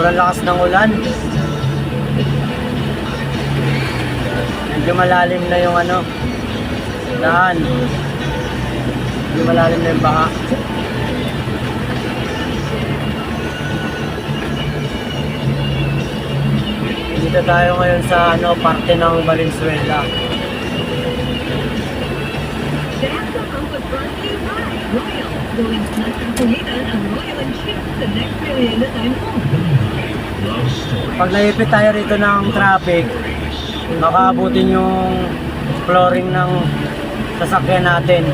Sobrang lakas ng ulan. Medyo malalim na yung ano, daan. Medyo malalim na yung baha. Dito tayo ngayon sa ano, parte ng Valenzuela. Going flat ang kulitan ang Royal and Shift sa next Merienda Time Home. Pag naipit tayo rito ng traffic, makaabutin yung flooring ng sasakyan natin.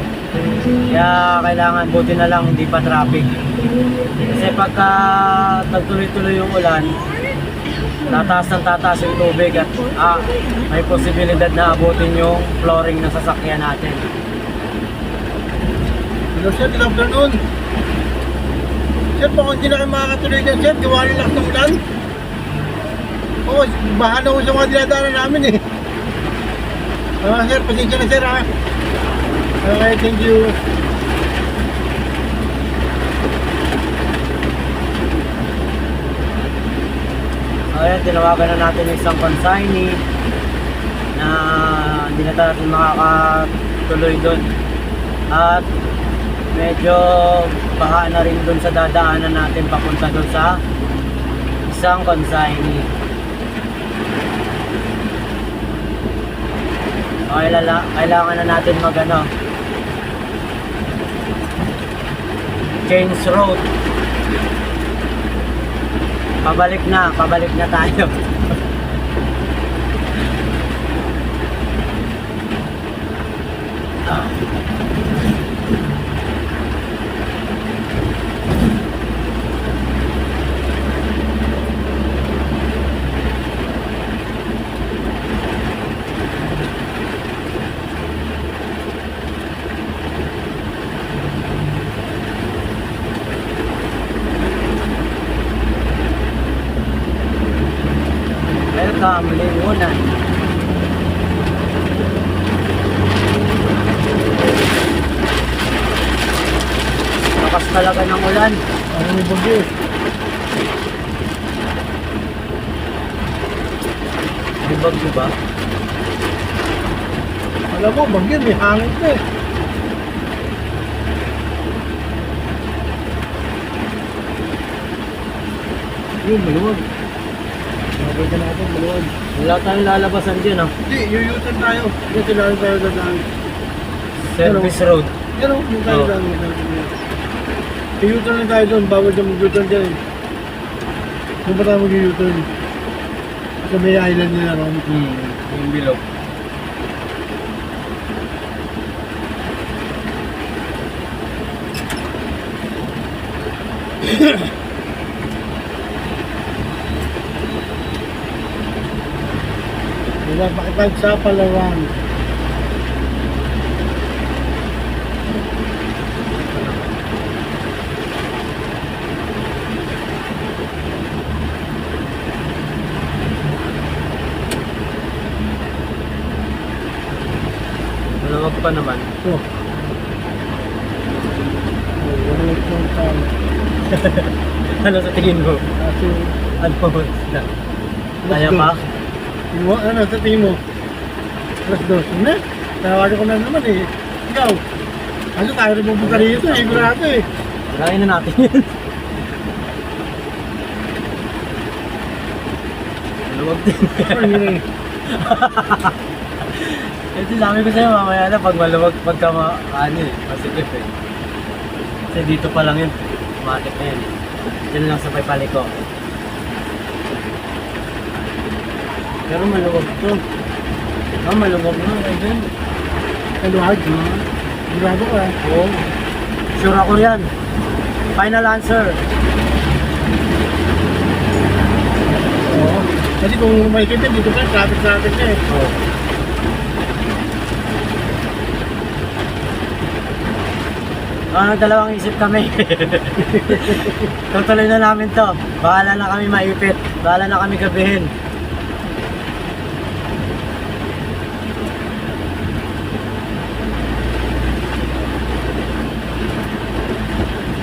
Kaya kailangan buti na lang hindi pa traffic. Kasi pagka nagtuloy-tuloy yung ulan, tataas yung tubig at may posibilidad na abutin yung flooring ng sasakyan natin. Hello sir, good afternoon. Sir, kung hindi na kayo makakatuloy dyan sir, gawa rin lang ng ulan. Oo, bahan ako sa mga dinadaanan namin eh. Sir, pasensya na sir ha. Okay, thank you. Ayan, tinawagan na natin yung isang consignee na hindi na natin makakatuloy doon. At medyo baha na rin doon sa dadaanan natin papunta doon sa isang consignee. Kailangan na natin mag-ano, change road. Pabalik na tayo. Welcome, Lingunan. Lakas talaga ng ulan. Ano yung bagyo? May bagyo ba? Alam mo, bagyo, may hangin na eh. Yun, maluwag. Nakita natin, maluwag. Wala tayong lalabasan dyan, ah. Hindi, U-turn tayo. Dito lang tayo dadaan. Service road. Yan o, yung tayo Oo. dadaan. U-turn lang tayo doon, bawal dyan mag-U-turn dyan. Kung ba tayo mag-U-turn? Sa may island nila ron. Yung bilog. Diba, makipag sa Palawan. Malamag pa naman. Ito. Wala lang tayo. Ano sa tingin mo? Kasi, Ano ba? Kaya pa? ano sa tingin mo? Alas 2 na? Tawagan ko na naman eh. Ikaw. Ano tayo rin pupunta rito eh. Sigurado eh. Lagay na natin yun. Malamag din. Ano yun eh. Kasi sabi ko sa'yo mamaya na pag maluwag pagka ano eh, positive eh. Kasi dito pa lang yun, automatic na yun. Diyan lang sa paliko. Pero maluwag to. Maluwag na, ayun. Kaluhag. Sigurado ka. Oo. Sure ako yan. Final answer. Oo. Kasi kung may kita dito pa, traffic na eh. Oo. Dalawang isip kami. Tutuloy na namin to. Bahala na kami maipit. Bahala na kami gabihin.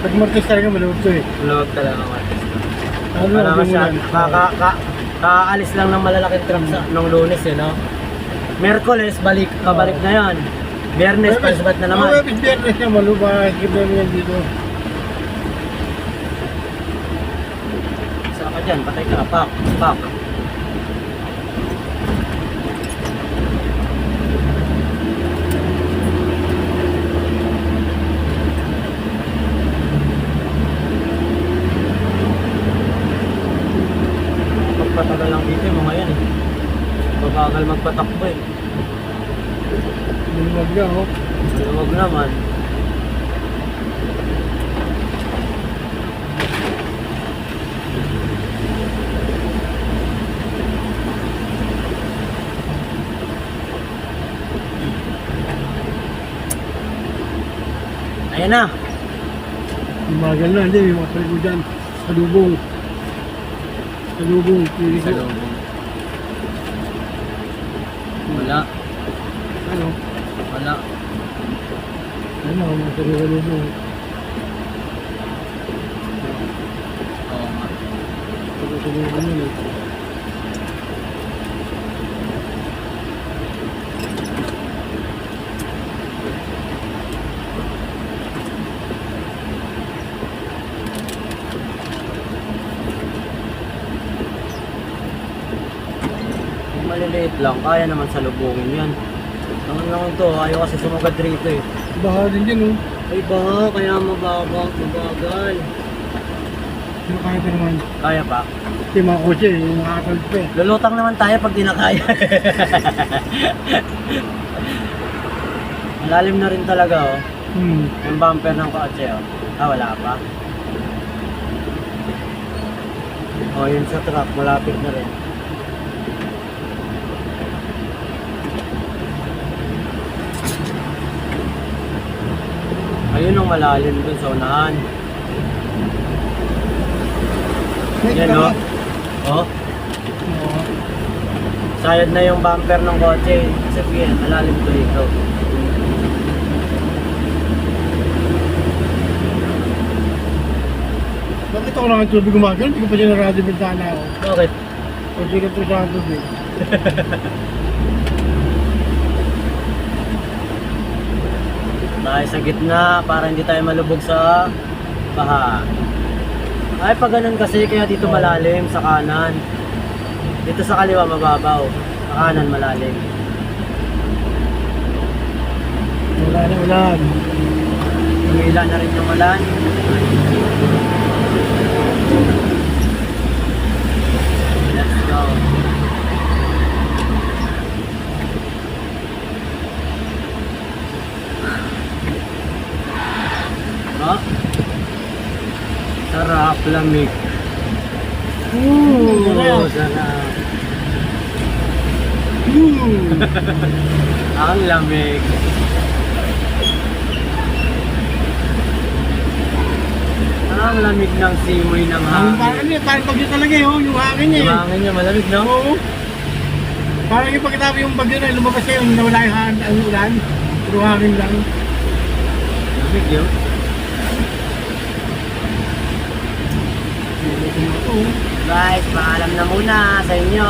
Pag Martes talaga maluwag to eh. Vlog talaga ang artist. Ano, Wala hindi mo masyado. lang. Kaalis lang ng malalaking truck nung Lunes eh, no? Merkules, kabalik na yan. Biyernes, palisbat na naman. Webes, Biyernes na maluba. Kibay mo yan dito. Saan ka dyan? Patay ka. Pak. Magpatagal lang dito yung mga yan eh. Mabagal magpatakbo eh. Luwag na, oh. Huwag naman. Ayan na. Umagal na, hindi. May mga ko dyan. Salubong. Pili ko. Wala. Ano? Wala. Ano, mga salubong. Oo nga. Salubong yun, eh. Kung maliliit lang, kaya naman salubungin yan. Naman naman to, ayaw kasi sumagad rito eh. Baha din dyan, oh. Ay ba, kaya mabagal. Ano kaya pa naman? Kaya pa. Kasi mga kotse, nakakalit pa eh. Lulutang naman tayo pag di na kaya. Malalim na rin talaga oh. Yung bumper ng kotse oh. Ah, wala pa. Oh, yun sa truck, malapit na rin. Ayun ang malalim dun sa unahan. Yan oh. Oh, Oo. sayad na yung bumper ng kotse. Sabihin, malalim to dito. Bakit ako lang ang tubig gumagal? Hindi ko pa siya naradyo bintana ako. Bakit? Hindi ka po siya ang tubig. Tayo sa gitna para hindi tayo malubog sa baha. Ay, pag ganun kasi, kaya dito malalim sa kanan. Dito sa kaliwa mababaw. Sa kanan malalim. Wala na ulan. Humila na rin yung ulan. Let's go. Oh. Sarap, lamig. Sarap. Ang lamig. Ang lamig ng simoy ng Parang hangin. parang bagyo talaga eh, oh, yung hangin niya Yung eh. hangin niya malamig, no? Oo. Parang yung pagkatabi yung bagyo na lumabas kayo, nawala yung ang ulan. Puro hangin lang. Lamig yun. Guys, paalam na muna sa inyo.